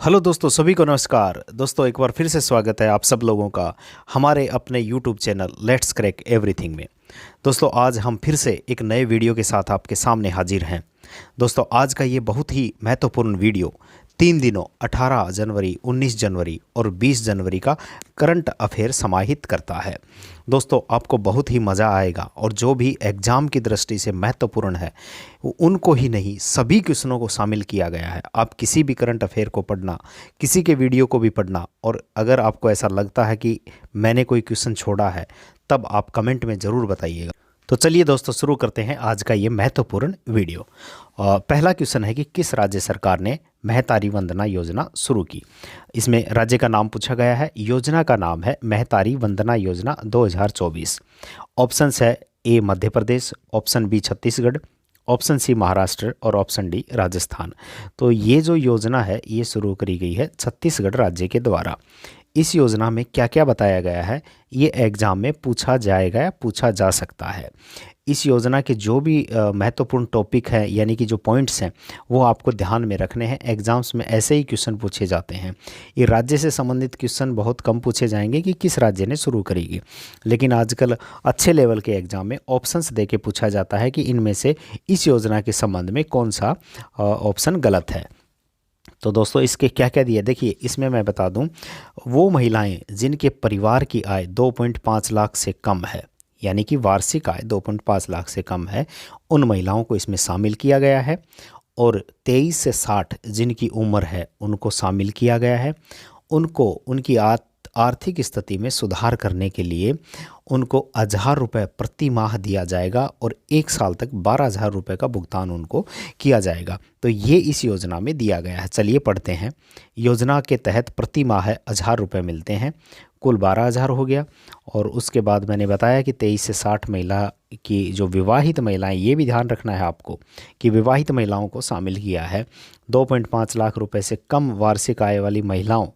Hello दोस्तों, सभी को नमस्कार। दोस्तों, एक बार फिर से स्वागत है आप सब लोगों का हमारे अपने YouTube channel let's crack everything में। दोस्तों, आज हम फिर से एक नए वीडियो के साथ आपके सामने हाजिर हैं। दोस्तों, आज का ये बहुत ही महत्वपूर्ण वीडियो 3 दिनों 18 जनवरी, 19 जनवरी और 20 जनवरी का करंट अफेयर समाहित करता है। दोस्तों, आपको बहुत ही मज़ा आएगा और जो भी एग्ज़ाम की दृष्टि से महत्वपूर्ण है उनको ही नहीं, सभी क्वेश्चनों को शामिल किया गया है। आप किसी भी करंट अफेयर को पढ़ना, किसी के वीडियो को भी पढ़ना, और अगर आपको ऐसा लगता है कि मैंने कोई क्वेश्चन छोड़ा है तब आप कमेंट में ज़रूर बताइएगा। तो चलिए दोस्तों, शुरू करते हैं आज का ये महत्वपूर्ण वीडियो। पहला क्वेश्चन है कि किस राज्य सरकार ने महतारी वंदना योजना शुरू की। इसमें राज्य का नाम पूछा गया है। योजना का नाम है महतारी वंदना योजना 2024। ऑप्शंस है A Madhya Pradesh, option B Chhattisgarh, option C Maharashtra और ऑप्शन डी राजस्थान। तो ये जो योजना है ये शुरू करी गई है छत्तीसगढ़ राज्य के द्वारा। इस योजना में क्या क्या बताया गया है ये एग्ज़ाम में पूछा जाएगा या पूछा जा सकता है। इस योजना के जो भी महत्वपूर्ण टॉपिक है यानी कि जो पॉइंट्स हैं वो आपको ध्यान में रखने हैं। एग्ज़ाम्स में ऐसे ही क्वेश्चन पूछे जाते हैं। ये राज्य से संबंधित क्वेश्चन बहुत कम पूछे जाएंगे कि किस राज्य ने शुरू करेगी, लेकिन आजकल अच्छे लेवल के एग्ज़ाम में ऑप्शंस दे के पूछा जाता है कि इनमें से इस योजना के संबंध में कौन सा ऑप्शन गलत है। तो दोस्तों, इसके क्या क्या दिया देखिए। इसमें मैं बता दूं, वो महिलाएं जिनके परिवार की आय 2.5 लाख से कम है, यानी कि वार्षिक आय 2.5 लाख से कम है, उन महिलाओं को इसमें शामिल किया गया है। और 23 से 60 जिनकी उम्र है उनको शामिल किया गया है। उनको उनकी आर्थिक स्थिति में सुधार करने के लिए उनको 1,000 रुपये प्रति माह दिया जाएगा और 1 साल तक 12,000 रुपये का भुगतान उनको किया जाएगा। तो ये इस योजना में दिया गया है। चलिए पढ़ते हैं। योजना के तहत प्रति माह 1,000 रुपये मिलते हैं, कुल 12,000 हो गया। और उसके बाद मैंने बताया कि 23 से 60 महिला की जो विवाहित महिलाएं, ये भी ध्यान रखना है आपको कि विवाहित महिलाओं को शामिल किया है। 2.5 लाख रुपए से कम वार्षिक आय वाली महिलाओं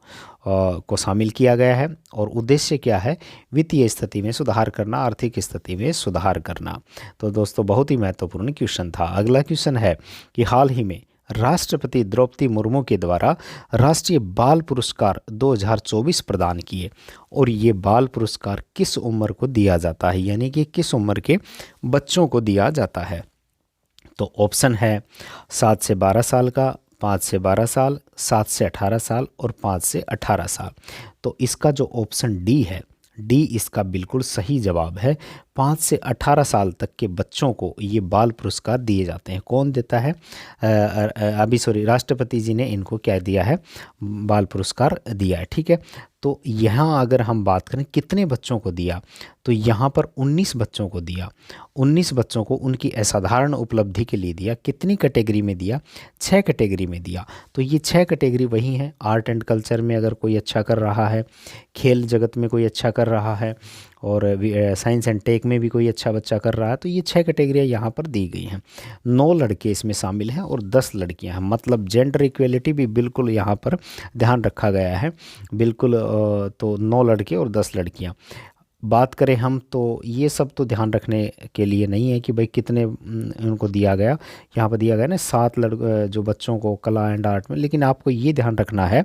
को शामिल किया गया है। और उद्देश्य क्या है? वित्तीय स्थिति में सुधार करना, आर्थिक स्थिति में सुधार करना। तो दोस्तों, बहुत ही महत्वपूर्ण क्वेश्चन था। अगला क्वेश्चन है कि हाल ही में राष्ट्रपति द्रौपदी मुर्मू के द्वारा राष्ट्रीय बाल पुरस्कार 2024 प्रदान किए, और ये बाल पुरस्कार किस उम्र को दिया जाता है, यानी कि किस उम्र के बच्चों को दिया जाता है। तो ऑप्शन है 7 से 12 साल का, 5 से 12 साल, 7 से 18 साल और 5 से 18 साल। तो इसका जो ऑप्शन डी है, डी इसका बिल्कुल सही जवाब है। 5 से 18 साल तक के बच्चों को ये बाल पुरस्कार दिए जाते हैं। कौन देता है? राष्ट्रपति जी ने इनको क्या दिया है? बाल पुरस्कार दिया है। ठीक है। तो यहाँ अगर हम बात करें कितने बच्चों को दिया, तो यहाँ पर 19 बच्चों को दिया। 19 बच्चों को उनकी असाधारण उपलब्धि के लिए दिया। कितनी कैटेगरी में दिया? 6 कैटेगरी में दिया। तो ये 6 कैटेगरी वही हैं। आर्ट एंड कल्चर में अगर कोई अच्छा कर रहा है, खेल जगत में कोई अच्छा कर रहा है, और साइंस एंड टेक में भी कोई अच्छा बच्चा कर रहा है, तो ये 6 कैटेगरियाँ यहाँ पर दी गई हैं। 9 लड़के इसमें शामिल हैं और 10 लड़कियाँ हैं। मतलब जेंडर इक्वेलिटी भी बिल्कुल यहाँ पर ध्यान रखा गया है। बिल्कुल तो 9 लड़के और 10 लड़कियाँ। बात करें हम तो ये सब तो ध्यान रखने के लिए नहीं है कि भाई कितने उनको दिया गया। यहाँ पर दिया गया ना 7 जो बच्चों को कला एंड आर्ट में, लेकिन आपको ये ध्यान रखना है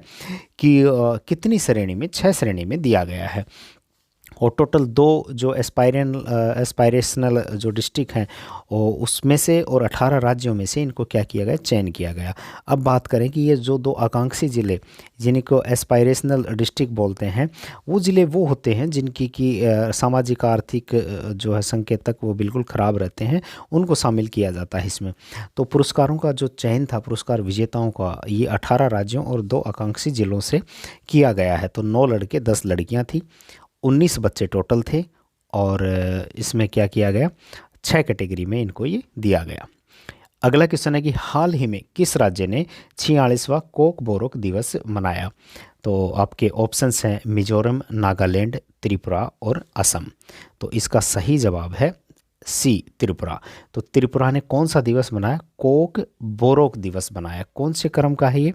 कि कितनी श्रेणी में, 6 श्रेणी में दिया गया है। और टोटल 2 जो एस्पायरेशनल जो डिस्ट्रिक्ट हैं उसमें से और 18 राज्यों में से इनको क्या किया गया? चयन किया गया। अब बात करें कि ये जो 2 आकांक्षी ज़िले जिनको एस्पायरेशनल डिस्ट्रिक्ट बोलते हैं, वो ज़िले वो होते हैं जिनकी की सामाजिक आर्थिक जो है संकेतक वो बिल्कुल ख़राब रहते हैं, उनको शामिल किया जाता है इसमें। तो पुरस्कारों का जो चयन था, पुरस्कार विजेताओं का, ये 18 राज्यों और 2 आकांक्षी ज़िलों से किया गया है। तो 9 लड़के 10 लड़कियाँ थी, 19 बच्चे टोटल थे। और इसमें क्या किया गया? 6 कैटेगरी में इनको ये दिया गया। अगला क्वेश्चन है कि हाल ही में किस राज्य ने 46वां कोक बोरोक दिवस मनाया। तो आपके ऑप्शंस हैं मिजोरम, नागालैंड, त्रिपुरा और असम। तो इसका सही जवाब है सी, त्रिपुरा। तो त्रिपुरा ने कौन सा दिवस मनाया? कोक बोरोक दिवस मनाया। कौन से क्रम का है ये?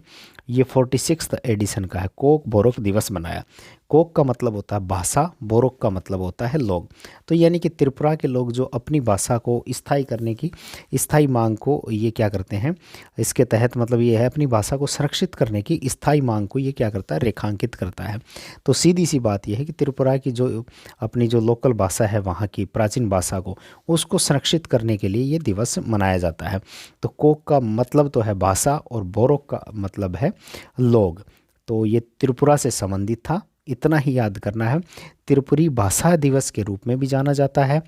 46th एडिशन का है। कोक बोरोक दिवस मनाया। कोक का मतलब होता है भाषा, बोरोक का मतलब होता है लोग। तो यानी कि त्रिपुरा के लोग जो अपनी भाषा को स्थायी करने की स्थायी मांग को ये क्या करते हैं, इसके तहत मतलब ये है अपनी भाषा को संरक्षित करने की स्थायी मांग को ये क्या करता है, रेखांकित करता है। तो सीधी सी बात यह है कि त्रिपुरा की जो अपनी जो लोकल भाषा है वहाँ की प्राचीन भाषा को उसको संरक्षित करने के लिए ये दिवस मनाया जाता है। तो कोक का मतलब तो है भाषा और बोरोक का मतलब है लोग। तो ये त्रिपुरा से संबंधित था, इतना ही याद करना है। त्रिपुरी भाषा दिवस के रूप में भी जाना जाता है,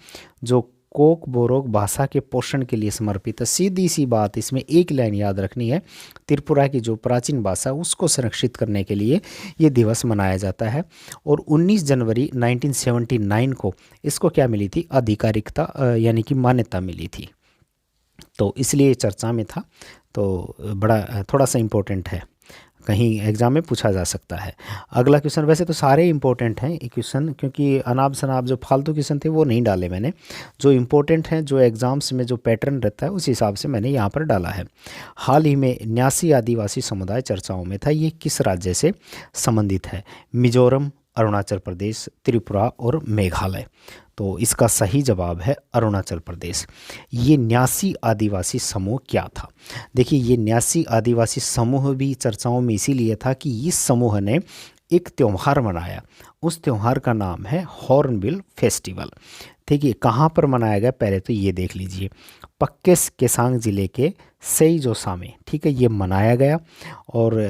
जो कोक बोरोक भाषा के पोषण के लिए समर्पित है। सीधी सी बात, इसमें एक लाइन याद रखनी है, त्रिपुरा की जो प्राचीन भाषा उसको संरक्षित करने के लिए ये दिवस मनाया जाता है। और 19 जनवरी 1979 को इसको क्या मिली थी, आधिकारिकता यानी कि मान्यता मिली थी। तो इसलिए चर्चा में था। तो बड़ा थोड़ा सा इम्पोर्टेंट है, कहीं एग्जाम में पूछा जा सकता है। अगला क्वेश्चन, वैसे तो सारे इंपॉर्टेंट हैं ये क्वेश्चन, क्योंकि अनाब शनाब जो फालतू क्वेश्चन थे वो नहीं डाले मैंने। जो इंपॉर्टेंट हैं, जो एग्जाम्स में जो पैटर्न रहता है उस हिसाब से मैंने यहाँ पर डाला है। हाल ही में 89 आदिवासी समुदाय चर्चाओं में था, ये किस राज्य से संबंधित है? मिजोरम, अरुणाचल प्रदेश, त्रिपुरा और मेघालय। तो इसका सही जवाब है अरुणाचल प्रदेश। ये 89 आदिवासी समूह क्या था? देखिए, ये 89 आदिवासी समूह भी चर्चाओं में इसीलिए था कि इस समूह ने एक त्यौहार मनाया। उस त्यौहार का नाम है हॉर्नबिल फेस्टिवल। ठीक है, कहाँ पर मनाया गया पहले तो ये देख लीजिए। पक्के केसांग ज़िले के सेईजोसा में, ठीक है, ये मनाया गया। और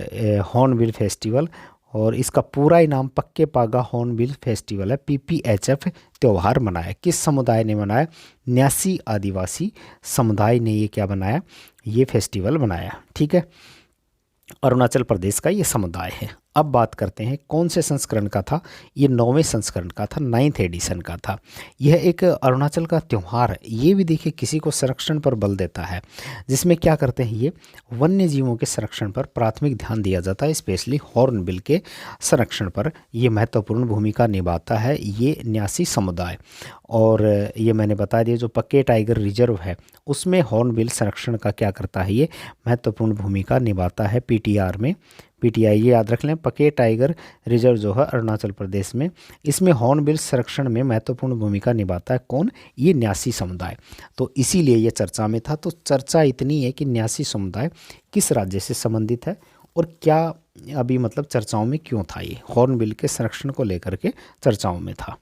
हॉर्नबिल फेस्टिवल, और इसका पूरा ही नाम पक्के पागा हॉर्नबिल फेस्टिवल है। PPHF त्यौहार मनाया। किस समुदाय ने मनाया? 89 आदिवासी समुदाय ने ये क्या बनाया, ये फेस्टिवल बनाया। ठीक है, अरुणाचल प्रदेश का ये समुदाय है। अब बात करते हैं कौन से संस्करण का था? ये 9वें संस्करण का था, 9th एडिशन का था। यह एक अरुणाचल का त्यौहार है। ये भी देखिए किसी को संरक्षण पर बल देता है, जिसमें क्या करते हैं, ये वन्य जीवों के संरक्षण पर प्राथमिक ध्यान दिया जाता है। स्पेशली हॉर्नबिल के संरक्षण पर ये महत्वपूर्ण भूमिका निभाता है ये 89 समुदाय। और ये मैंने बता दिया, जो पक्के टाइगर रिजर्व है उसमें हॉर्नबिल संरक्षण का क्या करता है, ये महत्वपूर्ण भूमिका निभाता है। PTR में, PTI ये याद रख लें, पक्के टाइगर रिजर्व जो है अरुणाचल प्रदेश में, इसमें हॉर्नबिल संरक्षण में महत्वपूर्ण भूमिका निभाता है। कौन? ये 89 समुदाय। तो इसीलिए ये चर्चा में था। तो चर्चा इतनी है कि 89 समुदाय किस राज्य से संबंधित है और क्या अभी मतलब चर्चाओं में क्यों था, ये हॉर्नबिल के संरक्षण को लेकर के चर्चाओं में था।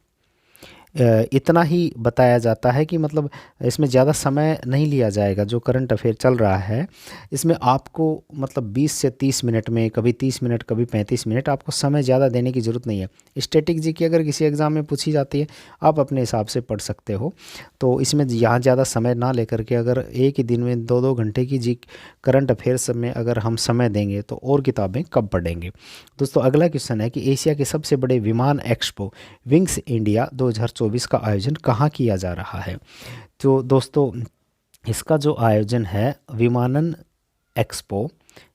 इतना ही बताया जाता है कि मतलब इसमें ज़्यादा समय नहीं लिया जाएगा। जो करंट अफेयर चल रहा है इसमें आपको मतलब 20 से 30 मिनट में, कभी 30 मिनट कभी 35 मिनट, आपको समय ज़्यादा देने की ज़रूरत नहीं है। स्टैटिक जी की अगर किसी एग्ज़ाम में पूछी जाती है आप अपने हिसाब से पढ़ सकते हो। तो इसमें यहाँ ज़्यादा समय ना लेकर के अगर एक ही दिन में 2-2 घंटे की जी करंट अफेयर्स में अगर हम समय देंगे तो और किताबें कब पढ़ेंगे। दोस्तों, अगला क्वेश्चन है कि एशिया के सबसे बड़े विमान एक्सपो विंग्स इंडिया 2024 का आयोजन कहाँ किया जा रहा है? तो दोस्तों, इसका जो आयोजन है विमानन एक्सपो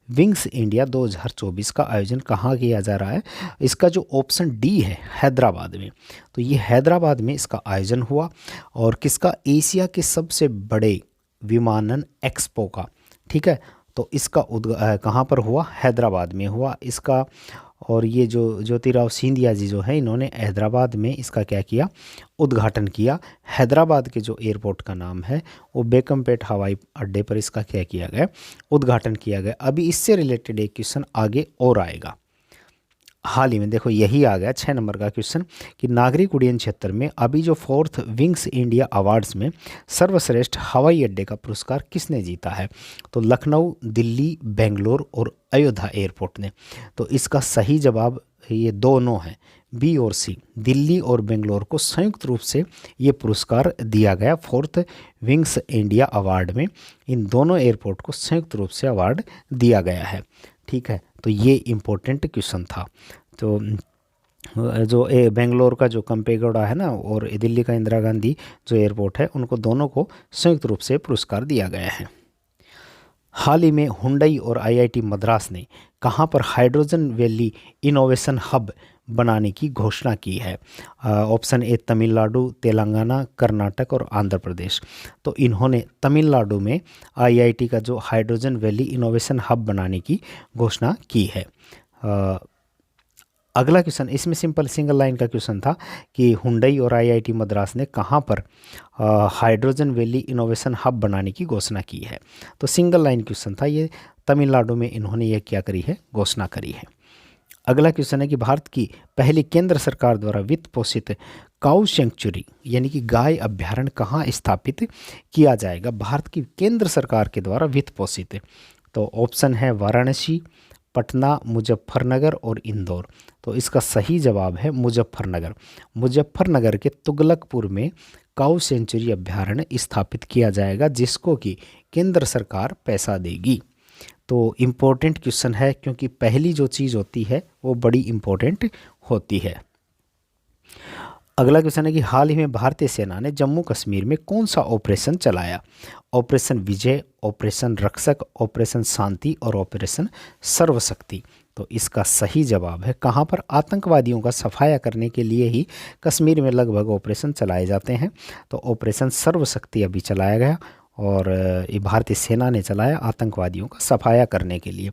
विंग्स इंडिया 2024 का आयोजन कहाँ किया जा रहा है? इसका जो ऑप्शन डी है, हैदराबाद में। तो ये हैदराबाद में इसका आयोजन हुआ। और किसका? एशिया के सबसे बड़े विमानन एक्सपो का। ठीक है, तो इसका कहाँ पर हुआ? हैदराबाद में हुआ इसका। और ये जो ज्योतिराव सिंधिया जी जो है, इन्होंने हैदराबाद में इसका क्या किया? उद्घाटन किया। हैदराबाद के जो एयरपोर्ट का नाम है वो बेगमपेट हवाई अड्डे पर इसका क्या किया गया? उद्घाटन किया गया। अभी इससे रिलेटेड एक क्वेश्चन आगे और आएगा। हाल ही में देखो यही आ गया 6 नंबर का क्वेश्चन कि नागरिक उड्डयन क्षेत्र में अभी जो 4th विंग्स इंडिया अवार्ड्स में सर्वश्रेष्ठ हवाई अड्डे का पुरस्कार किसने जीता है? तो लखनऊ, दिल्ली, बेंगलोर और अयोध्या एयरपोर्ट ने। तो इसका सही जवाब ये दोनों हैं, बी और सी। दिल्ली और बेंगलोर को संयुक्त रूप से ये पुरस्कार दिया गया 4th विंग्स इंडिया अवार्ड में। इन दोनों एयरपोर्ट को संयुक्त रूप से अवार्ड दिया गया है। ठीक है, तो ये इम्पोर्टेंट क्वेश्चन था। तो जो बेंगलोर का जो कंपेगौड़ा है ना, और दिल्ली का इंदिरा गांधी जो एयरपोर्ट है, उनको दोनों को संयुक्त रूप से पुरस्कार दिया गया है। हाल ही में हुंडई और IIT मद्रास ने कहाँ पर हाइड्रोजन वैली इनोवेशन हब बनाने की घोषणा की है? ऑप्शन ए तमिलनाडु, तेलंगाना, कर्नाटक और आंध्र प्रदेश। तो इन्होंने तमिलनाडु में IIT का जो हाइड्रोजन वैली इनोवेशन हब बनाने की घोषणा की है। अगला क्वेश्चन, इसमें सिंपल सिंगल लाइन का क्वेश्चन था कि हुंडई और आईआईटी मद्रास ने कहाँ पर हाइड्रोजन वैली इनोवेशन हब बनाने की घोषणा की है। तो सिंगल लाइन क्वेश्चन था ये, तमिलनाडु में इन्होंने यह क्या करी है, घोषणा करी है। अगला क्वेश्चन है कि भारत की पहली केंद्र सरकार द्वारा वित्त पोषित काऊ सेंचुरी यानी कि गाय अभ्यारण्य कहाँ स्थापित किया जाएगा। भारत की केंद्र सरकार के द्वारा वित्त पोषित, तो ऑप्शन है वाराणसी, पटना, मुजफ्फरनगर और इंदौर। तो इसका सही जवाब है मुजफ्फरनगर। मुजफ्फरनगर के तुगलकपुर में काऊ सेंचुरी अभ्यारण्य स्थापित किया जाएगा, जिसको कि केंद्र सरकार पैसा देगी। तो इम्पोर्टेंट क्वेश्चन है, क्योंकि पहली जो चीज़ होती है वो बड़ी इम्पोर्टेंट होती है। अगला क्वेश्चन है कि हाल ही में भारतीय सेना ने जम्मू कश्मीर में कौन सा ऑपरेशन चलाया। ऑपरेशन विजय, ऑपरेशन रक्षक, ऑपरेशन शांति और ऑपरेशन सर्वशक्ति। तो इसका सही जवाब है कहाँ पर, आतंकवादियों का सफाया करने के लिए ही कश्मीर में लगभग ऑपरेशन चलाए जाते हैं। तो ऑपरेशन सर्वशक्ति अभी चलाया गया और ये भारतीय सेना ने चलाया आतंकवादियों का सफाया करने के लिए।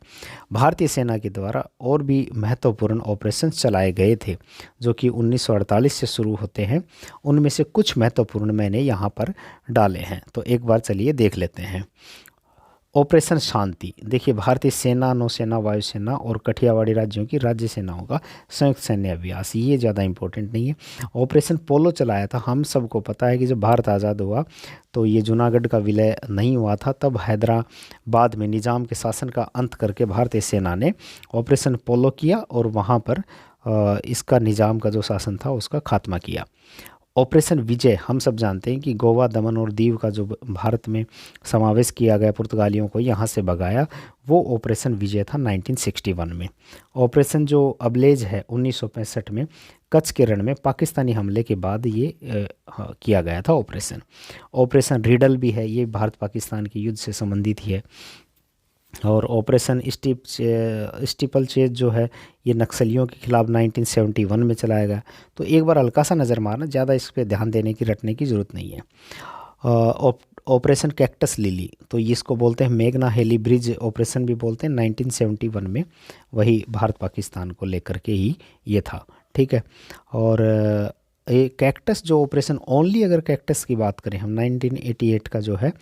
भारतीय सेना के द्वारा और भी महत्वपूर्ण ऑपरेशन चलाए गए थे जो कि 1948 से शुरू होते हैं। उनमें से कुछ महत्वपूर्ण मैंने यहाँ पर डाले हैं, तो एक बार चलिए देख लेते हैं। ऑपरेशन शांति, देखिए भारतीय सेना, नौसेना, वायुसेना और कठियावाड़ी राज्यों की राज्य सेनाओं का संयुक्त सैन्य अभ्यास, ये ज़्यादा इंपॉर्टेंट नहीं है। ऑपरेशन पोलो चलाया था, हम सबको पता है कि जब भारत आज़ाद हुआ तो ये जूनागढ़ का विलय नहीं हुआ था, तब हैदराबाद में निज़ाम के शासन का अंत करके भारतीय सेना ने ऑपरेशन पोलो किया और वहाँ पर इसका निज़ाम का जो शासन था उसका खात्मा किया। ऑपरेशन विजय, हम सब जानते हैं कि गोवा, दमन और दीव का जो भारत में समावेश किया गया, पुर्तगालियों को यहाँ से भगाया, वो ऑपरेशन विजय था 1961 में। ऑपरेशन जो अबलेज है 1965 में कच्छ के रण में पाकिस्तानी हमले के बाद ये किया गया था ऑपरेशन। ऑपरेशन रिडल भी है, ये भारत पाकिस्तान के युद्ध से संबंधित ही है। और ऑपरेशन स्टीपल चेज जो है ये नक्सलियों के खिलाफ 1971 में चलाया गया। तो एक बार हल्का सा नज़र मारना, ज़्यादा इस पर ध्यान देने की, रटने की ज़रूरत नहीं है। ऑपरेशन कैक्टस लिली, तो इसको बोलते हैं मेघना हेली ब्रिज ऑपरेशन भी बोलते हैं, 1971 में वही भारत पाकिस्तान को लेकर के ही ये था, ठीक है। और ये कैक्टस जो ऑपरेशन, ओनली अगर कैक्टस की बात करें हम, 1988 का जो है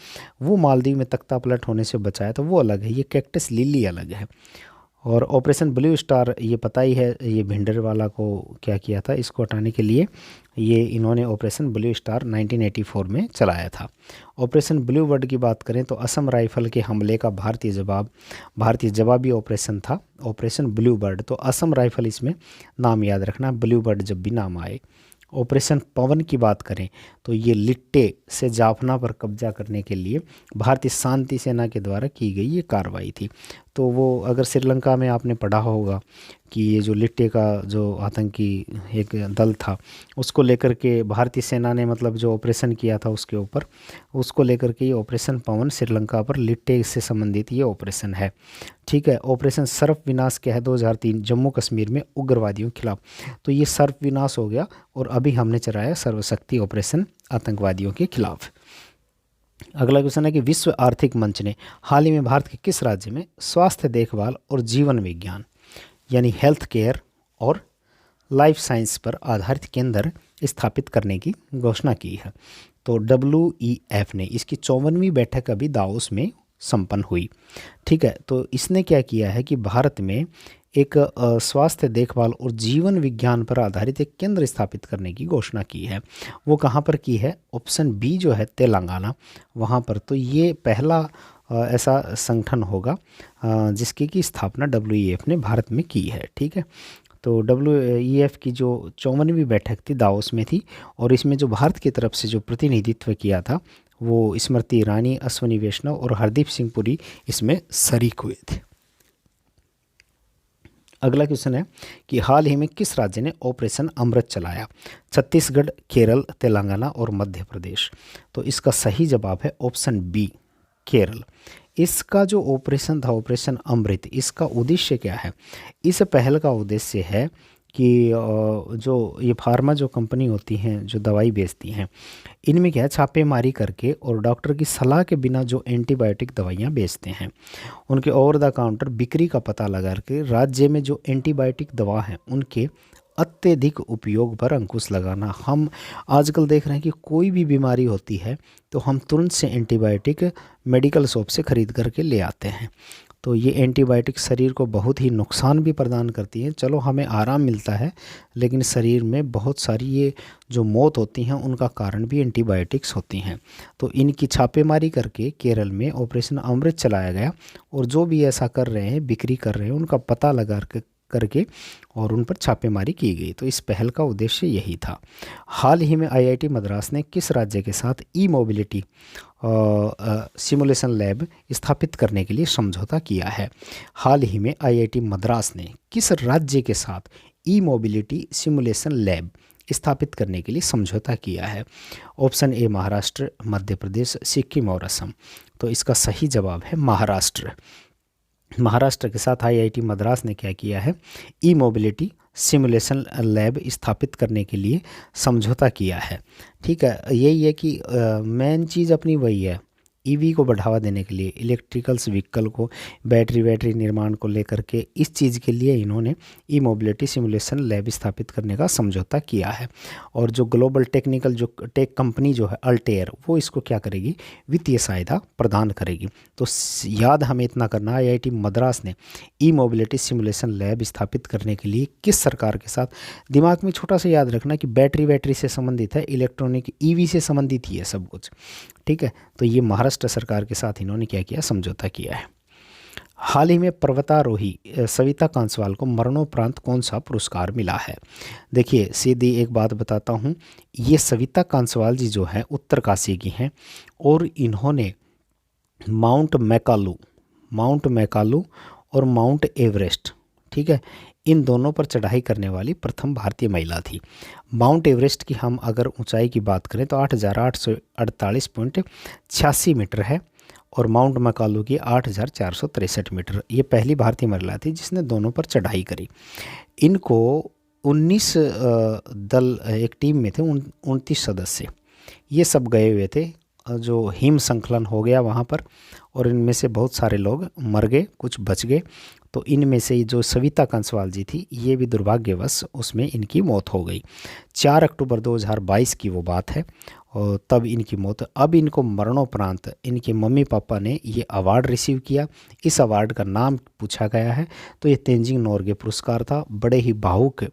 वो मालदीव में तख्ता पलट होने से बचाया, तो वो अलग है, ये कैक्टस लिली अलग है। और ऑपरेशन ब्लू स्टार, ये पता ही है, ये भिंडरवाला को क्या किया था, इसको हटाने के लिए ये इन्होंने ऑपरेशन ब्लू स्टार 1984 में चलाया था। ऑपरेशन ब्लू बर्ड की बात करें तो असम राइफल के हमले का भारतीय जवाबी ऑपरेशन था ऑपरेशन ब्लू बर्ड। तो असम राइफल इसमें नाम याद रखना, ब्लू बर्ड जब भी नाम आए। ऑपरेशन पवन की बात करें तो ये लिट्टे से जाफना पर कब्जा करने के लिए भारतीय शांति सेना के द्वारा की गई ये कार्रवाई थी। तो वो अगर श्रीलंका में आपने पढ़ा होगा कि ये जो लिट्टे का जो आतंकी एक दल था उसको लेकर के भारतीय सेना ने मतलब जो ऑपरेशन किया था उसके ऊपर, उसको लेकर के ये ऑपरेशन पवन श्रीलंका पर लिट्टे से संबंधित ये ऑपरेशन है, ठीक है। ऑपरेशन सर्प विनाश क्या है 2003 जम्मू कश्मीर में उग्रवादियों के खिलाफ, तो ये सर्प विनाश हो गया। और अभी हमने चलाया सर्वशक्ति ऑपरेशन आतंकवादियों के खिलाफ। अगला क्वेश्चन है कि विश्व आर्थिक मंच ने हाल ही में भारत के किस राज्य में स्वास्थ्य देखभाल और जीवन विज्ञान यानी हेल्थ केयर और लाइफ साइंस पर आधारित केंद्र स्थापित करने की घोषणा की है। तो WEF ने इसकी 54वीं बैठक अभी दावोस में संपन्न हुई, ठीक है। तो इसने क्या किया है कि भारत में एक स्वास्थ्य देखभाल और जीवन विज्ञान पर आधारित एक केंद्र स्थापित करने की घोषणा की है। वो कहाँ पर की है, ऑप्शन बी जो है तेलंगाना, वहाँ पर। तो ये पहला ऐसा संगठन होगा जिसकी की स्थापना WEF ने भारत में की है, ठीक है। तो WEF की जो 54वीं बैठक थी दावोस में थी और इसमें जो भारत की तरफ से जो प्रतिनिधित्व किया था वो स्मृति ईरानी, अश्विनी वैष्णव और हरदीप सिंह पुरी इसमें शरीक हुए थे। अगला क्वेश्चन है कि हाल ही में किस राज्य ने ऑपरेशन अमृत चलाया, छत्तीसगढ़, केरल, तेलंगाना और मध्य प्रदेश। तो इसका सही जवाब है ऑप्शन बी केरल। इसका जो ऑपरेशन था ऑपरेशन अमृत, इसका उद्देश्य क्या है, इस पहल का उद्देश्य है कि जो ये फार्मा जो कंपनी होती हैं जो दवाई बेचती हैं, इनमें क्या है, छापेमारी करके और डॉक्टर की सलाह के बिना जो एंटीबायोटिक दवाइयाँ बेचते हैं, उनके ओवर द काउंटर बिक्री का पता लगा के राज्य में जो एंटीबायोटिक दवा हैं उनके अत्यधिक उपयोग पर अंकुश लगाना। हम आजकल देख रहे हैं कि कोई भी बीमारी होती है तो हम तुरंत से एंटीबायोटिक मेडिकल शॉप से ख़रीद करके ले आते हैं। तो ये एंटीबायोटिक शरीर को बहुत ही नुकसान भी प्रदान करती हैं। चलो हमें आराम मिलता है, लेकिन शरीर में बहुत सारी ये जो मौत होती हैं उनका कारण भी एंटीबायोटिक्स होती हैं। तो इनकी छापेमारी करके केरल में ऑपरेशन अमृत चलाया गया और जो भी ऐसा कर रहे हैं, बिक्री कर रहे हैं, उनका पता लगा करके और उन पर छापेमारी की गई। तो इस पहल का उद्देश्य यही था। हाल ही में आईआईटी मद्रास ने किस राज्य के साथ ई मोबिलिटी सिमुलेशन लैब स्थापित करने के लिए समझौता किया है? हाल ही में आईआईटी मद्रास ने किस राज्य के साथ ई मोबिलिटी सिमुलेशन लैब स्थापित करने के लिए समझौता किया है? ऑप्शन ए महाराष्ट्र, मध्य प्रदेश, सिक्किम और असम। तो इसका सही जवाब है महाराष्ट्र। महाराष्ट्र के साथ आईआईटी मद्रास ने क्या किया है? ई मोबिलिटी सिमुलेशन लैब स्थापित करने के लिए समझौता किया है। ठीक है, यही है कि मेन चीज़ अपनी वही है, ईवी को बढ़ावा देने के लिए, इलेक्ट्रिकल्स व्हीकल को, बैटरी निर्माण को लेकर के इस चीज़ के लिए इन्होंने ई मोबिलिटी सिमुलेशन लैब स्थापित करने का समझौता किया है। और जो ग्लोबल टेक्निकल जो टेक कंपनी जो है अल्टेयर, वो इसको क्या करेगी? वित्तीय सहायता प्रदान करेगी। तो याद हमें इतना करना, आईआईटी मद्रास ने ई मोबिलिटी सिमुलेशन लैब स्थापित करने के लिए किस सरकार के साथ, दिमाग में छोटा सा याद रखना कि बैटरी से संबंधित है, इलेक्ट्रॉनिक ईवी से संबंधित ही है सब कुछ। ठीक है, तो ये महाराष्ट्र सरकार के साथ इन्होंने क्या किया? समझौता किया है। हाल ही में पर्वतारोही सविता कांसवाल को मरणोपरांत कौन सा पुरस्कार मिला है? देखिए सीधी एक बात बताता हूँ, ये सविता कांसवाल जी जो हैं उत्तरकाशी की हैं और इन्होंने माउंट मैकालू और माउंट एवरेस्ट, ठीक है, इन दोनों पर चढ़ाई करने वाली प्रथम भारतीय महिला थी। माउंट एवरेस्ट की हम अगर ऊंचाई की बात करें तो 8,848.86 मीटर है और माउंट मैकालू की 8,463 मीटर। ये पहली भारतीय महिला थी जिसने दोनों पर चढ़ाई करी। इनको 19 दल एक टीम में थे, 29 सदस्य, ये सब गए हुए थे। जो हिम संकलन हो गया वहाँ पर और इनमें से बहुत सारे लोग मर गए, कुछ बच गए। तो इनमें से जो सविता कांसवाल जी थी, ये भी दुर्भाग्यवश उसमें इनकी मौत हो गई। 4 अक्टूबर 2022 की वो बात है और तब इनकी मौत। अब इनको मरणोपरांत इनके मम्मी पापा ने ये अवार्ड रिसीव किया। इस अवार्ड का नाम पूछा गया है तो ये तेंजिंग नोरगे पुरस्कार था। बड़े ही भावुक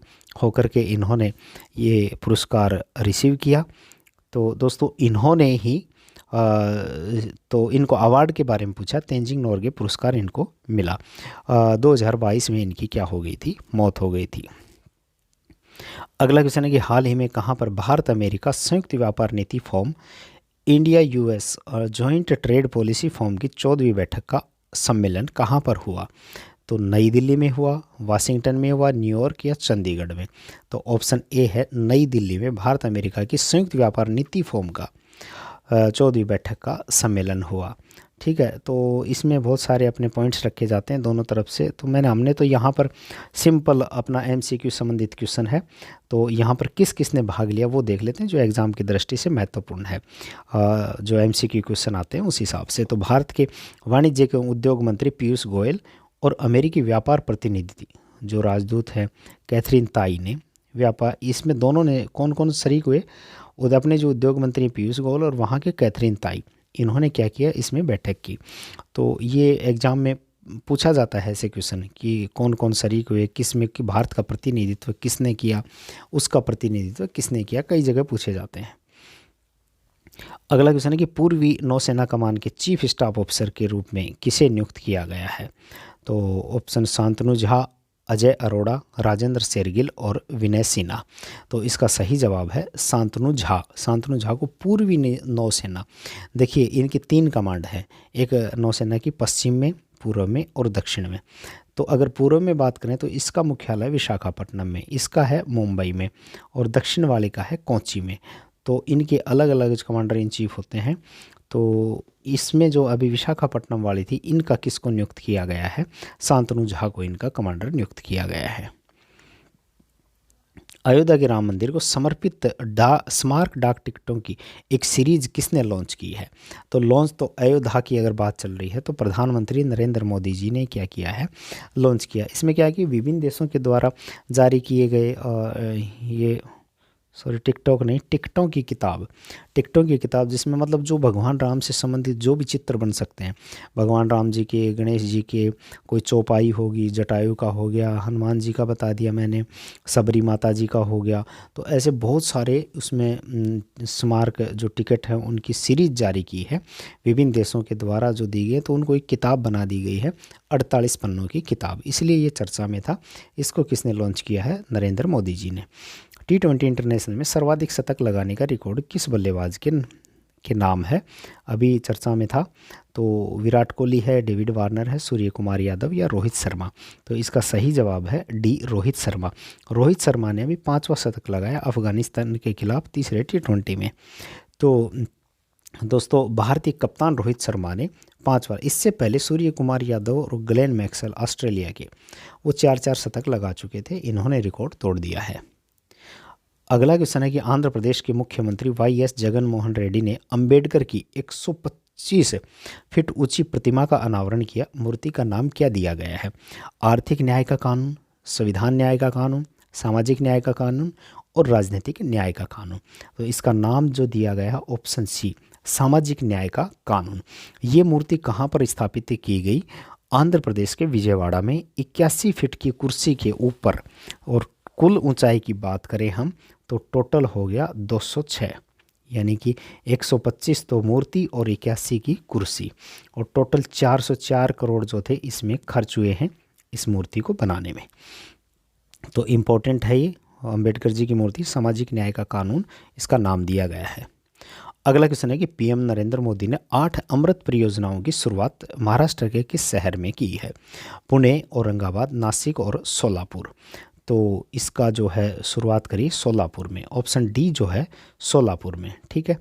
होकर के इन्होंने ये पुरस्कार रिसीव किया। तो दोस्तों इन्होंने ही तो इनको अवार्ड के बारे में पूछा, तेंजिंग नोरगे पुरस्कार इनको मिला। 2022 में इनकी क्या हो गई थी? मौत हो गई थी। अगला क्वेश्चन है कि हाल ही में कहाँ पर भारत अमेरिका संयुक्त व्यापार नीति फोरम इंडिया यूएस और जॉइंट ट्रेड पॉलिसी फोरम की 14वीं बैठक का सम्मेलन कहाँ पर हुआ? तो नई दिल्ली में हुआ, वाशिंगटन में हुआ, न्यूयॉर्क या चंडीगढ़ में? तो ऑप्शन ए है नई दिल्ली में भारत अमेरिका की संयुक्त व्यापार नीति फोरम का 14वीं बैठक का सम्मेलन हुआ। ठीक है, तो इसमें बहुत सारे अपने पॉइंट्स रखे जाते हैं दोनों तरफ से। तो हमने तो यहाँ पर सिंपल अपना एमसीक्यू संबंधित क्वेश्चन है, तो यहाँ पर किस किस ने भाग लिया वो देख लेते हैं जो एग्ज़ाम की दृष्टि से महत्वपूर्ण है। जो एमसीक्यू क्वेश्चन आते हैं उस हिसाब से। तो भारत के वाणिज्य के उद्योग मंत्री पीयूष गोयल और अमेरिकी व्यापार प्रतिनिधि जो राजदूत हैं कैथरीन ताई ने व्यापार, इसमें दोनों ने कौन कौन शरीक हुए? उधर अपने जो उद्योग मंत्री पीयूष गोयल और वहाँ के कैथरीन ताई, इन्होंने क्या किया? इसमें बैठक की। तो ये एग्ज़ाम में पूछा जाता है ऐसे क्वेश्चन कि कौन कौन शरीक हुए, किस में कि भारत का प्रतिनिधित्व किसने किया, उसका प्रतिनिधित्व किसने किया, कई जगह पूछे जाते हैं। अगला क्वेश्चन है कि पूर्वी नौसेना कमान के चीफ स्टाफ ऑफिसर के रूप में किसे नियुक्त किया गया है? तो ऑप्शन शांतनु झा, अजय अरोड़ा, राजेंद्र शेरगिल और विनय सिन्हा। तो इसका सही जवाब है शांतनु झा। शांतनु झा को पूर्वी नौसेना, देखिए इनकी 3 कमांड है, एक नौसेना की पश्चिम में, पूर्व में और दक्षिण में। तो अगर पूर्व में बात करें तो इसका मुख्यालय विशाखापट्टनम में, इसका है मुंबई में और दक्षिण वाले का है कोच्चि में। तो इनके अलग अलग कमांडर इन चीफ होते हैं। तो इसमें जो अभी विशाखापट्टनम वाली थी, इनका किसको नियुक्त किया गया है? शांतनु झा को इनका कमांडर नियुक्त किया गया है। अयोध्या के राम मंदिर को समर्पित स्मारक डाक टिकटों की एक सीरीज किसने लॉन्च की है? तो लॉन्च तो अयोध्या की अगर बात चल रही है तो प्रधानमंत्री नरेंद्र मोदी जी ने क्या किया है, लॉन्च किया। इसमें क्या है कि विभिन्न देशों के द्वारा जारी किए गए ये सॉरी टिकटॉक नहीं, टिकटों की किताब जिसमें मतलब जो भगवान राम से संबंधित जो भी चित्र बन सकते हैं, भगवान राम जी के, गणेश जी के, कोई चौपाई होगी, जटायु का हो गया, हनुमान जी का बता दिया मैंने, सबरी माता जी का हो गया, तो ऐसे बहुत सारे उसमें स्मारक जो टिकट हैं उनकी सीरीज जारी की है विभिन्न देशों के द्वारा जो दी गई, तो उनको एक किताब बना दी गई है, 48 पन्नों की किताब, इसलिए ये चर्चा में था। इसको किसने लॉन्च किया है? नरेंद्र मोदी जी ने। T20 इंटरनेशनल में सर्वाधिक शतक लगाने का रिकॉर्ड किस बल्लेबाज के नाम है? अभी चर्चा में था, तो विराट कोहली है, डेविड वार्नर है, सूर्य कुमार यादव या रोहित शर्मा? तो इसका सही जवाब है डी, रोहित शर्मा। रोहित शर्मा ने अभी 5वां शतक लगाया अफगानिस्तान के खिलाफ तीसरे T20 में। तो दोस्तों भारतीय कप्तान रोहित शर्मा ने 5 बार, इससे पहले सूर्य कुमार यादव और ग्लेन मैक्सवेल ऑस्ट्रेलिया के, वो 4-4 शतक लगा चुके थे, इन्होंने रिकॉर्ड तोड़ दिया है। अगला क्वेश्चन है कि आंध्र प्रदेश के मुख्यमंत्री YS जगन मोहन रेड्डी ने अंबेडकर की 125 फीट ऊंची प्रतिमा का अनावरण किया। मूर्ति का नाम क्या दिया गया है? आर्थिक न्याय का कानून, संविधान न्याय का कानून, सामाजिक न्याय का कानून और राजनीतिक न्याय का कानून? तो इसका नाम जो दिया गया है ऑप्शन सी, सामाजिक न्याय का कानून। ये मूर्ति कहाँ पर स्थापित की गई? आंध्र प्रदेश के विजयवाड़ा में 81 फीट की कुर्सी के ऊपर, और कुल ऊंचाई की बात करें हम तो टोटल हो गया 206, यानी कि 125 तो मूर्ति और 81 की कुर्सी, और टोटल 404 करोड़ जो थे इसमें खर्च हुए हैं इस मूर्ति को बनाने में। तो इम्पोर्टेंट है ये अंबेडकर जी की मूर्ति, सामाजिक न्याय का कानून इसका नाम दिया गया है। अगला क्वेश्चन है कि पीएम नरेंद्र मोदी ने 8 अमृत परियोजनाओं की शुरुआत महाराष्ट्र के किस शहर में की है? पुणे, औरंगाबाद, नासिक और सोलापुर? तो इसका जो है शुरुआत करी सोलापुर में, ऑप्शन डी जो है सोलापुर में, ठीक है।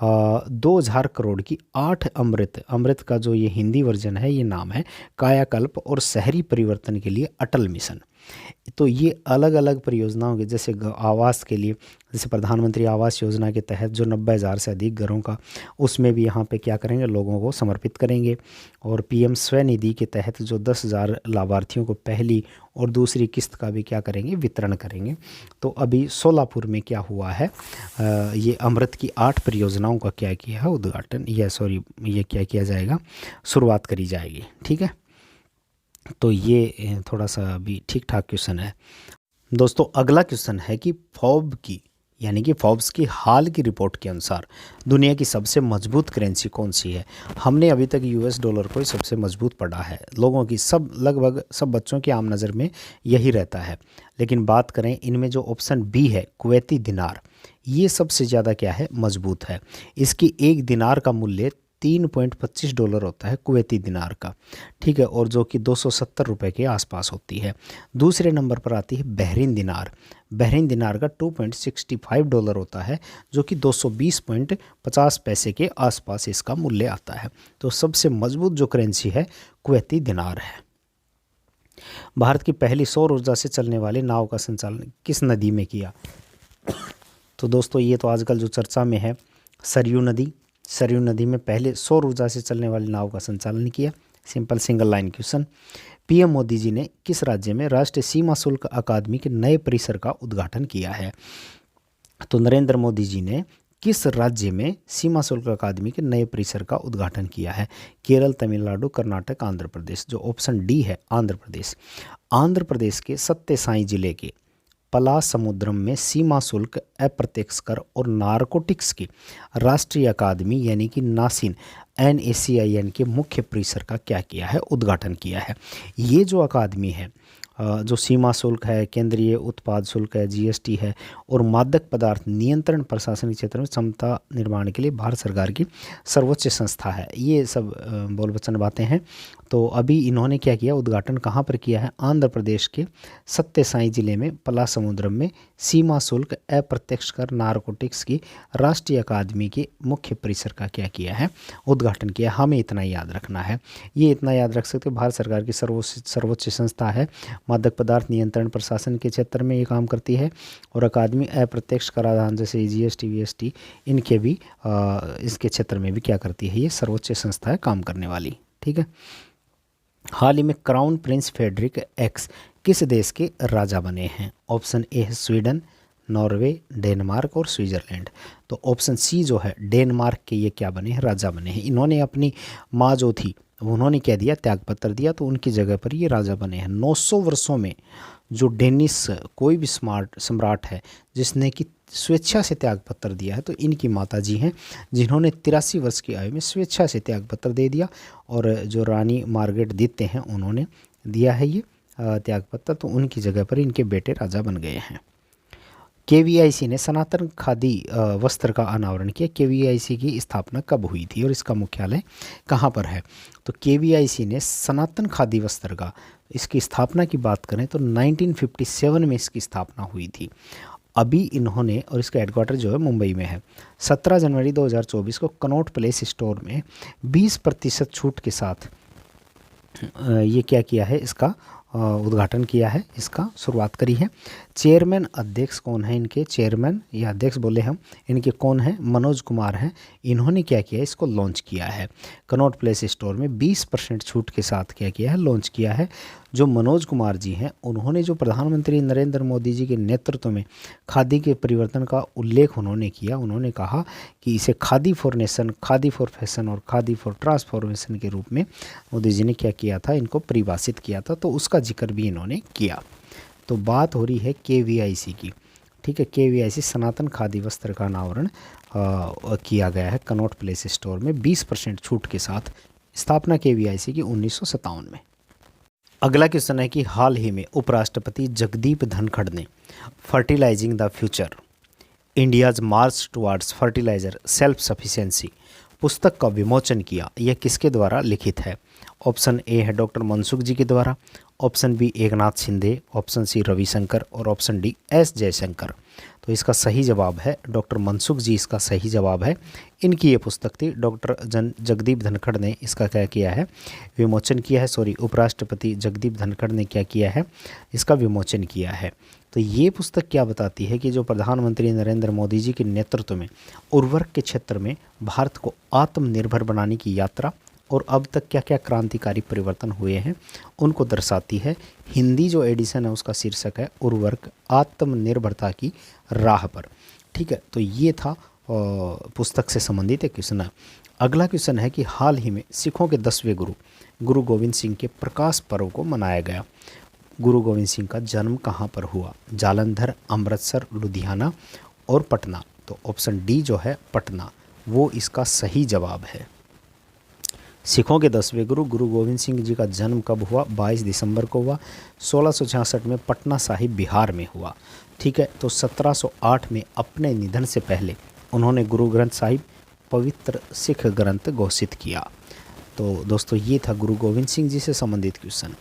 2000 करोड़ की 8 अमृत का जो ये हिंदी वर्जन है, ये नाम है कायाकल्प और शहरी परिवर्तन के लिए अटल मिशन। तो ये अलग अलग परियोजनाओं के, जैसे आवास के लिए, जैसे प्रधानमंत्री आवास योजना के तहत जो 90,000 से अधिक घरों का, उसमें भी यहाँ पे क्या करेंगे, लोगों को समर्पित करेंगे। और पीएम स्वनिधि के तहत जो 10,000 लाभार्थियों को पहली और दूसरी किस्त का भी क्या करेंगे, वितरण करेंगे। तो अभी सोलापुर में क्या हुआ है, ये अमृत की 8 परियोजनाओं का क्या किया है उद्घाटन, ये क्या किया जाएगा, शुरुआत करी जाएगी, ठीक है। तो ये थोड़ा सा भी ठीक ठाक क्वेश्चन है। दोस्तों अगला क्वेश्चन है कि फोर्ब्स की हाल की रिपोर्ट के अनुसार दुनिया की सबसे मजबूत करेंसी कौन सी है? हमने अभी तक US डॉलर को ही सबसे मजबूत पढ़ा है, लोगों की लगभग सब बच्चों की आम नज़र में यही रहता है। लेकिन बात करें इनमें जो ऑप्शन बी है कुवैती दिनार, ये सबसे ज़्यादा क्या है, मजबूत है। इसकी एक दिनार का मूल्य $3.25 होता है कुवैती दिनार का, ठीक है, और जो कि 270 रुपये के आसपास होती है। दूसरे नंबर पर आती है बहरीन दिनार का $2.65 होता है, जो कि 220.50 पैसे के आसपास इसका मूल्य आता है। तो सबसे मजबूत जो करेंसी है कुवैती दिनार है। भारत की पहली सौर ऊर्जा से चलने वाली नाव का संचालन किस नदी में किया? तो दोस्तों ये तो आजकल जो चर्चा में है, सरयू नदी में पहले सौर ऊर्जा से चलने वाली नाव का संचालन किया। Simple single line question. PM Modi ji ने किस राज्य में राष्ट्रीय सीमा शुल्क अकादमी के नए परिसर का उद्घाटन किया है? तो नरेंद्र मोदी जी ने किस राज्य में सीमा शुल्क अकादमी के नए परिसर का उद्घाटन किया है? केरल, तमिलनाडु, कर्नाटक, आंध्र प्रदेश? जो ऑप्शन डी है आंध्र प्रदेश। आंध्र प्रदेश के सत्य साई जिले के पलासमुद्रम में सीमा शुल्क, अप्रत्यक्ष कर और नारकोटिक्स की राष्ट्रीय अकादमी यानी कि नासिन NACIN के मुख्य परिसर का क्या किया है, उद्घाटन किया है। ये जो अकादमी है, जो सीमा शुल्क है, केंद्रीय उत्पाद शुल्क है, GST है, और मादक पदार्थ नियंत्रण प्रशासनिक क्षेत्र में क्षमता निर्माण के लिए भारत सरकार की सर्वोच्च संस्था है। ये सब बोल वचन बातें हैं। तो अभी इन्होंने क्या किया, उद्घाटन कहाँ पर किया है, आंध्र प्रदेश के सत्यसाई जिले में पलासमुद्रम में सीमा शुल्क अप्रत्यक्ष कर नारकोटिक्स की राष्ट्रीय अकादमी के मुख्य परिसर का क्या किया है, उद्घाटन किया। हमें इतना याद रखना है, ये इतना याद रख सकते हो, भारत सरकार की सर्वोच्च संस्था है, मादक पदार्थ नियंत्रण प्रशासन के क्षेत्र में ये काम करती है। और अकादमी अप्रत्यक्ष कराधान जैसे जीएसटी वीएसटी इनके भी इसके क्षेत्र में भी क्या करती है, ये सर्वोच्च संस्था है काम करने वाली। ठीक है। हाल ही में क्राउन प्रिंस फेडरिक एक्स किस देश के राजा बने हैं? ऑप्शन ए है स्वीडन, नॉर्वे, डेनमार्क और स्विट्जरलैंड। तो ऑप्शन सी जो है डेनमार्क के ये क्या बने हैं, राजा बने हैं। इन्होंने अपनी माँ जो थी उन्होंने क्या दिया, त्यागपत्र दिया, तो उनकी जगह पर ये राजा बने हैं। 900 वर्षों में जो डेनिस कोई भी सम्राट है जिसने कि स्वेच्छा से त्यागपत्र दिया है, तो इनकी माता जी हैं जिन्होंने 83 वर्ष की आयु में स्वेच्छा से त्यागपत्र दे दिया। और जो रानी मार्गरेट द्वितीय हैं उन्होंने दिया है ये त्यागपत्र, तो उनकी जगह पर इनके बेटे राजा बन गए हैं। केवीआईसी ने सनातन खादी वस्त्र का अनावरण किया। केवीआईसी की स्थापना कब हुई थी और इसका मुख्यालय कहाँ पर है? तो केवीआईसी ने सनातन खादी वस्त्र का इसकी स्थापना की बात करें तो 1957 में इसकी स्थापना हुई थी। अभी इन्होंने, और इसका हेडक्वार्टर जो है मुंबई में है, 17 जनवरी 2024 को कनॉट प्लेस स्टोर में 20% छूट के साथ ये क्या किया है, इसका उद्घाटन किया है, इसका शुरुआत करी है। चेयरमैन अध्यक्ष कौन है इनके, चेयरमैन या अध्यक्ष बोले हम, इनके कौन है, मनोज कुमार हैं। इन्होंने क्या किया, इसको लॉन्च किया है। कनॉट प्लेस स्टोर में 20% छूट के साथ क्या किया है, लॉन्च किया है। जो मनोज कुमार जी हैं उन्होंने जो प्रधानमंत्री नरेंद्र मोदी जी के नेतृत्व में खादी के परिवर्तन का उल्लेख उन्होंने किया। उन्होंने कहा कि इसे khadi for nation, khadi for fashion और खादी फॉर ट्रांसफॉर्मेशन के रूप में मोदी जी ने क्या किया था, इनको परिभाषित किया था, तो उसका जिक्र भी इन्होंने किया। तो बात हो रही है केवीआईसी की। ठीक है, केवीआईसी सनातन खादी वस्त्र का अनावरण किया गया है कनॉट प्लेस स्टोर में 20% छूट के साथ। स्थापना केवीआईसी की 1957 में। अगला क्वेश्चन है कि हाल ही में उपराष्ट्रपति जगदीप धनखड़ ने fertilising the future India's march towards fertiliser self sufficiency पुस्तक का विमोचन किया। यह किसके द्वारा लिखित है? ऑप्शन ए है डॉक्टर मनसुख जी के द्वारा, option B Eknath Shinde, option C Ravishankar और ऑप्शन डी एस जयशंकर। तो इसका सही जवाब है डॉक्टर मनसुख जी, इसका सही जवाब है। इनकी ये पुस्तक थी, डॉक्टर जगदीप धनखड़ ने इसका क्या किया है, विमोचन किया है। सॉरी, उपराष्ट्रपति जगदीप धनखड़ ने क्या किया है, इसका विमोचन किया है। तो ये पुस्तक क्या बताती है कि जो प्रधानमंत्री नरेंद्र मोदी जी के नेतृत्व में उर्वरक के क्षेत्र में भारत को आत्मनिर्भर बनाने की यात्रा और अब तक क्या क्या क्रांतिकारी परिवर्तन हुए हैं उनको दर्शाती है। हिंदी जो एडिशन है उसका शीर्षक है उर्वरक आत्मनिर्भरता की राह पर। ठीक है, तो ये था पुस्तक से संबंधित एक क्वेश्चन है। अगला क्वेश्चन है कि हाल ही में सिखों के 10वें गुरु गोविंद सिंह के प्रकाश पर्व को मनाया गया। गुरु गोविंद सिंह का जन्म कहाँ पर हुआ? जालंधर, अमृतसर, लुधियाना और पटना। तो ऑप्शन डी जो है पटना, वो इसका सही जवाब है। सिखों के 10वें गुरु गोविंद सिंह जी का जन्म कब हुआ? 22 दिसंबर को हुआ। 1666 में पटना साहिब बिहार में हुआ। ठीक है, तो 1708 में अपने निधन से पहले उन्होंने गुरु ग्रंथ साहिब पवित्र सिख ग्रंथ घोषित किया। तो दोस्तों ये था गुरु गोविंद सिंह जी से संबंधित क्वेश्चन।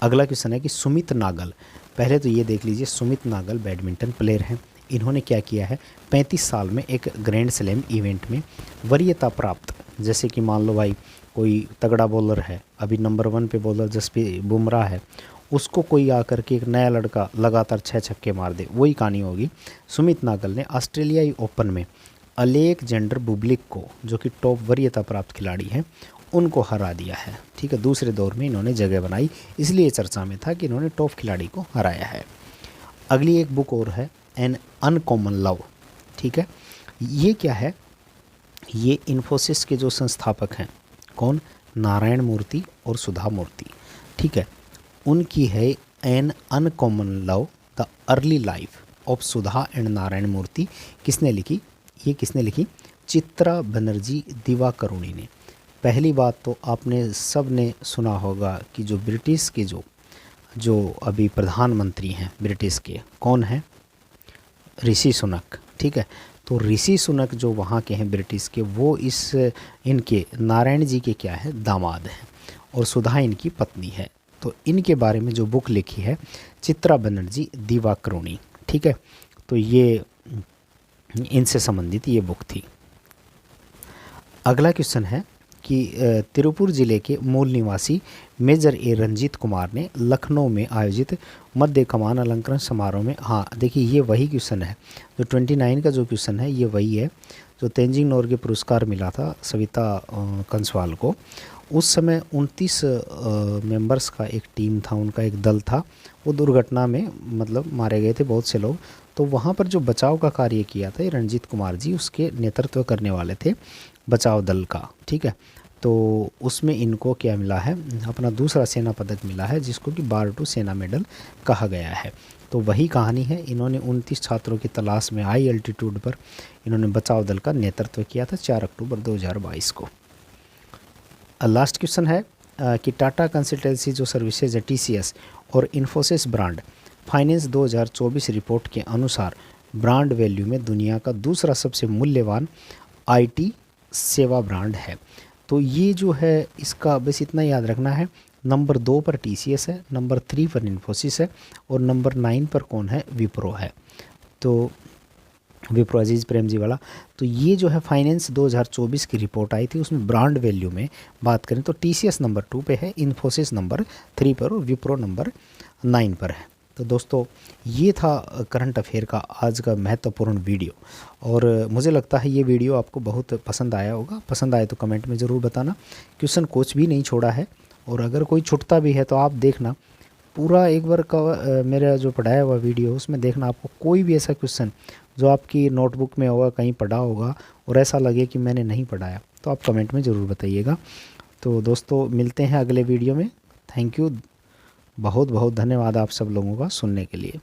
अगला क्वेश्चन है कि सुमित नागल, पहले तो ये देख लीजिए, सुमित नागल बैडमिंटन प्लेयर हैं। इन्होंने क्या किया है, 35 साल में एक ग्रैंड स्लैम इवेंट में वरीयता प्राप्त, जैसे कि मान लो भाई कोई तगड़ा बॉलर है, अभी नंबर 1 पे बॉलर जसप्रीत बुमराह है, उसको कोई आकर के एक नया लड़का लगातार 6 छक्के मार दे, वही कहानी होगी। सुमित नागल ने ऑस्ट्रेलियाई ओपन में अलेक्जेंडर बुबलिक को, जो कि टॉप वरीयता प्राप्त खिलाड़ी हैं, उनको हरा दिया है। ठीक है, दूसरे दौर में इन्होंने जगह बनाई, इसलिए चर्चा में था कि इन्होंने टॉप खिलाड़ी को हराया है। अगली एक बुक और है एन अनकॉमन लव। ठीक है, ये क्या है, ये इन्फोसिस के जो संस्थापक हैं, कौन? नारायण मूर्ति और सुधा मूर्ति। ठीक है, उनकी है an uncommon love the early life of Sudha and Narayana Murty. किसने लिखी? ये किसने लिखी? चित्रा बनर्जी दिवाकरुणी ने। पहली बात तो आपने सब ने सुना होगा कि जो ब्रिटिश के जो अभी प्रधानमंत्री हैं ब्रिटिश के, कौन है? ऋषि सुनक। ठीक है, तो ऋषि सुनक जो वहाँ के हैं ब्रिटिश के, वो इनके नारायण जी के क्या है, दामाद हैं। और सुधा इनकी पत्नी है। तो इनके बारे में जो बुक लिखी है चित्रा बनर्जी दिवाकरुणी, ठीक है। तो ये इनसे संबंधित ये बुक थी। अगला क्वेश्चन है कि तिरुपुर जिले के मूल निवासी मेजर ए रंजीत कुमार ने लखनऊ में आयोजित मध्य कमान अलंकरण समारोह में, हाँ देखिए ये वही क्वेश्चन है जो 29 का जो क्वेश्चन है, ये वही है जो तेंजिंग नोरगे पुरस्कार मिला था सविता कंसवाल को। उस समय 29 मेंबर्स का एक टीम था, उनका एक दल था, वो दुर्घटना में मतलब मारे गए थे बहुत से लोग। तो वहाँ पर जो बचाव का कार्य किया था ये रंजीत कुमार जी उसके नेतृत्व करने वाले थे बचाव दल का, ठीक है। तो उसमें इनको क्या मिला है, अपना दूसरा सेना पदक मिला है जिसको कि बारटू सेना मेडल कहा गया है। तो वही कहानी है, इन्होंने 29 छात्रों की तलाश में हाई एल्टीट्यूड पर इन्होंने बचाव दल का नेतृत्व किया था 4 अक्टूबर 2022 को। लास्ट क्वेश्चन है कि टाटा कंसल्टेंसी जो सर्विसेज है TCS और इन्फोसिस ब्रांड फाइनेंस 2024 रिपोर्ट के अनुसार ब्रांड वैल्यू में दुनिया का दूसरा सबसे मूल्यवान IT सेवा ब्रांड है। तो ये जो है इसका बस इतना याद रखना है, नंबर 2 पर TCS है, नंबर 3 पर इन्फोसिस है और नंबर 9 पर कौन है, विप्रो है। तो विप्रो अजीज़ प्रेम जी वाला। तो ये जो है फाइनेंस 2024 की रिपोर्ट आई थी, उसमें ब्रांड वैल्यू में बात करें तो TCS नंबर 2 पे है, इन्फोसिस नंबर 3 पर और विप्रो नंबर 9 पर है। तो दोस्तों ये था करंट अफेयर का आज का महत्वपूर्ण वीडियो, और मुझे लगता है ये वीडियो आपको बहुत पसंद आया होगा। पसंद आए तो कमेंट में ज़रूर बताना। क्वेश्चन कुछ भी नहीं छोड़ा है, और अगर कोई छूटता भी है तो आप देखना पूरा एक बार का मेरा जो पढ़ाया हुआ वीडियो उसमें देखना, आपको कोई भी ऐसा क्वेश्चन जो आपकी नोटबुक में होगा, कहीं पढ़ा होगा और ऐसा लगे कि मैंने नहीं पढ़ाया, तो आप कमेंट में ज़रूर बताइएगा। तो दोस्तों मिलते हैं अगले वीडियो में। थैंक यू, बहुत बहुत धन्यवाद आप सब लोगों का सुनने के लिए।